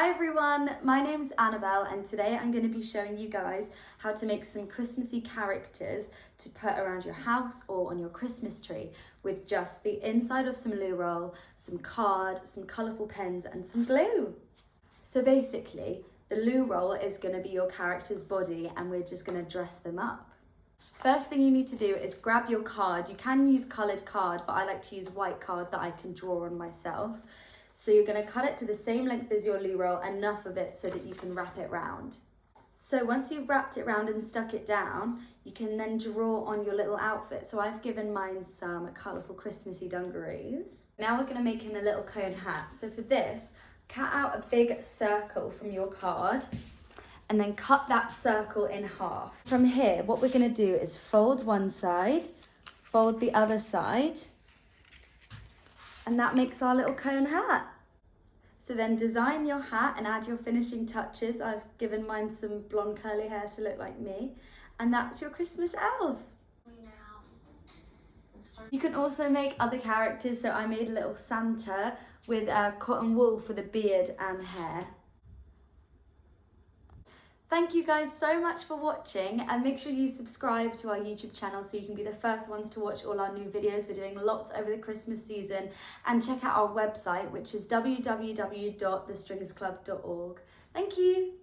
Hi everyone, my name's Annabelle and today I'm going to be showing you guys how to make some Christmassy characters to put around your house or on your Christmas tree with just the inside of some loo roll, some card, some colourful pens and some glue. So basically, the loo roll is going to be your character's body and we're just going to dress them up. First thing you need to do is grab your card. You can use coloured card, but I like to use white card that I can draw on myself. So you're going to cut it to the same length as your loo roll, enough of it so that you can wrap it round. So once you've wrapped it round and stuck it down, you can then draw on your little outfit. So I've given mine some colourful Christmassy dungarees. Now we're going to make him a little cone hat. So for this, cut out a big circle from your card and then cut that circle in half. From here, what we're going to do is fold one side, fold the other side, and that makes our little cone hat. So then design your hat and add your finishing touches. I've given mine some blonde curly hair to look like me. And that's your Christmas elf. You can also make other characters. So I made a little Santa with cotton wool for the beard and hair. Thank you guys so much for watching, and make sure you subscribe to our YouTube channel so you can be the first ones to watch all our new videos. We're doing lots over the Christmas season, and check out our website, which is www.thestringsclub.org. Thank you.